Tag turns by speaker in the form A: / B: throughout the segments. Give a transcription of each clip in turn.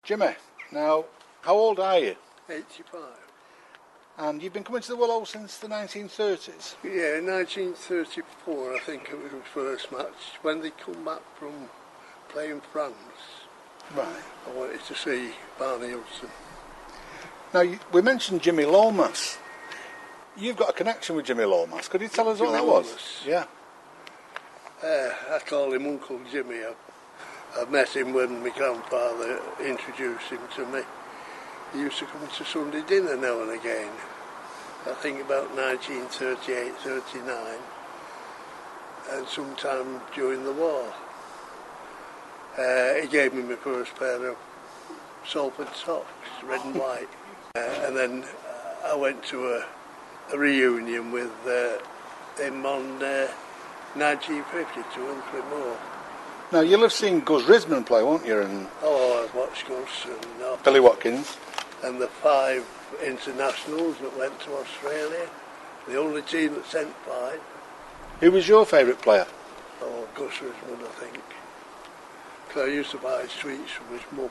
A: Jimmy, now, how old are you?
B: 85.
A: And you've been coming to the Willows since the 1930s?
B: Yeah, 1934 I think it was the first match. When they come back from playing France,
A: Right.
B: I wanted to see Barney Hudson.
A: Now, we mentioned Jimmy Lomas. You've got a connection with Jimmy Lomas. Could you tell us what that was? Yeah.
B: I call him Uncle Jimmy. I met him when my grandfather introduced him to me. He used to come to Sunday dinner now and again. I think about 1938, 39, and sometime during the war. He gave me my first pair of Salford socks, red and white. And then I went to a reunion with him on 1950 to Unfrey.
A: Now, you'll have seen Gus Risman play, won't you? And
B: oh, I've watched Gus and
A: Billy Watkins.
B: And the 5 internationals that went to Australia. The only team that sent 5.
A: Who was your favourite player?
B: Oh, Gus Risman, I think. Because I used to buy sweets from his mum.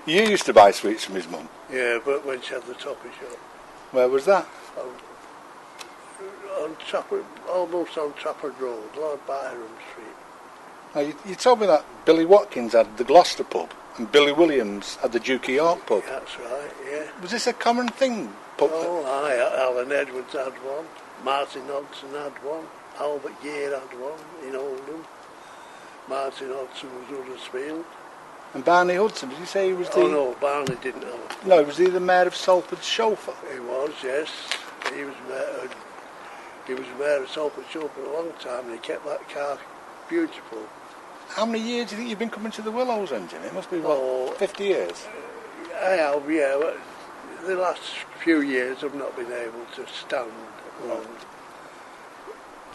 A: You used to buy sweets from his mum?
B: Yeah, but when she had the toffee shop.
A: Where was that?
B: On Trafford, almost on Trafford Road, Lord Byron Street.
A: Now, you told me that Billy Watkins had the Gloucester pub and Billy Williams had the Duke of York pub.
B: That's right, yeah.
A: Was this a common thing? Pub?
B: Oh, aye, Alan Edwards had one, Martin Hodgson had one, Albert Gear had one in Oldham. Martin Hodgson was Huddersfield.
A: And Barney Hudson, did you say he was the...
B: Oh no, Barney didn't have one.
A: No, was he the mayor of Salford's chauffeur?
B: He was, yes. He was mayor of Salford Show for a long time and he kept that car beautiful.
A: How many years do you think you've been coming to the Willows, then, Jimmy? It must be, what, 50 years?
B: I have, yeah. But the last few years I've not been able to stand long.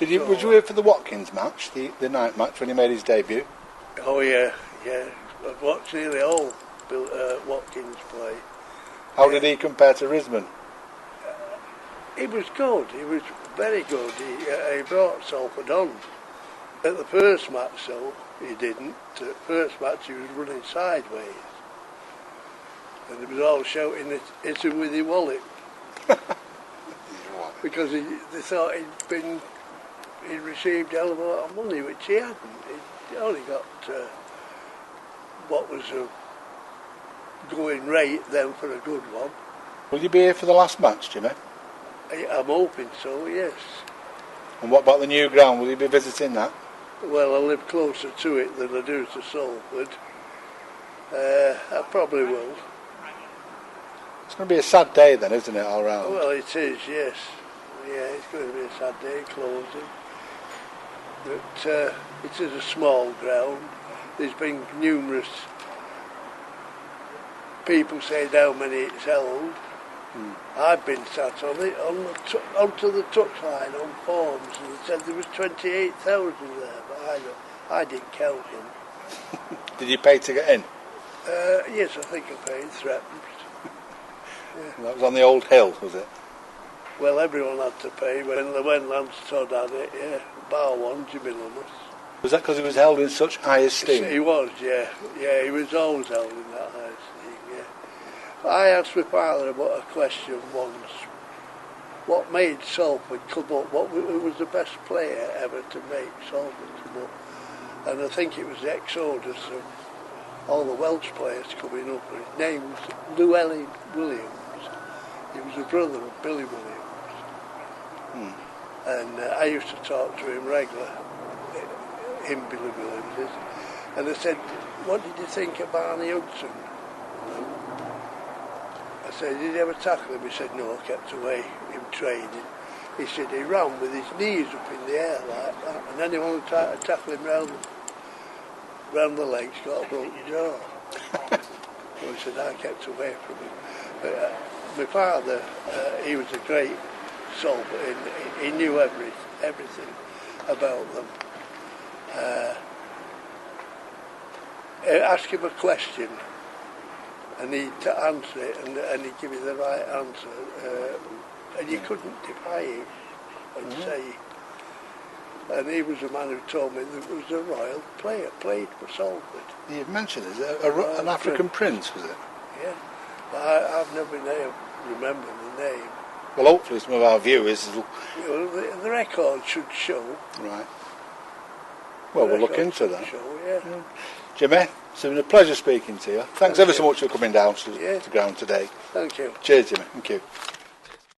A: Was you here for the Watkins match, the night match, when he made his debut?
B: Oh, yeah, yeah. I've watched nearly all Watkins play.
A: How did he compare to Risman?
B: He was good. He was very good. He brought Salford on. At the first match, though, he didn't. At the first match, he was running sideways. And they was all shouting, hit him with your wallet. Because they thought he'd received a hell of a lot of money, which he hadn't. He only got what was a going rate then for a good one.
A: Will you be here for the last match, Jimmy?
B: I'm hoping so, yes.
A: And what about the new ground? Will you be visiting that?
B: Well, I live closer to it than I do to Salford. I probably will.
A: It's going to be a sad day then, isn't it, all round?
B: Well, it is, yes. Yeah, it's going to be a sad day closing. But it is a small ground. There's been numerous people saying how many it's held. I've been sat on it, onto the touchline on forms, and they said there was 28,000 there, but I didn't count them.
A: Did you pay to get in?
B: Yes, I think I paid threepence. Yeah.
A: That was on the old hill, was it?
B: Well, everyone had to pay when Lance Todd had it, yeah. Bar one, Jimmy Lomas.
A: Was that because he was held in such high esteem?
B: He was, yeah. Yeah, he was always held in that high esteem, yeah. I asked my father about a question once. What made Salford come up? Who was the best player ever to make Salford come up? And I think it was the exodus of all the Welsh players coming up. His name was Llewellyn Williams. He was a brother of Billy Williams. And I used to talk to him regularly, him, Billy Williams. And I said, what did you think of Barney Hudson? I said, did he ever tackle him? He said, no, I kept away in training. He said he ran with his knees up in the air like that, and anyone who tried to tackle him round the legs got a broken jaw. So he said, I kept away from him. But my father, he was a great soul, but he knew everything about them. Ask him a question, and he'd answer it, and he'd give you the right answer, and you couldn't defy him and say, And he was the man who told me there was a royal player played for Salford.
A: You've mentioned it. An African prince, was it?
B: Yeah. But I've never been able to remember the name.
A: Well, hopefully some of our viewers will...
B: The record should show.
A: Right. Well, we'll look into that.
B: Show, yeah.
A: Jimmy, it's been a pleasure speaking to you. Thanks ever so much for coming down to the ground today.
B: Thank you.
A: Cheers, Jimmy. Thank you.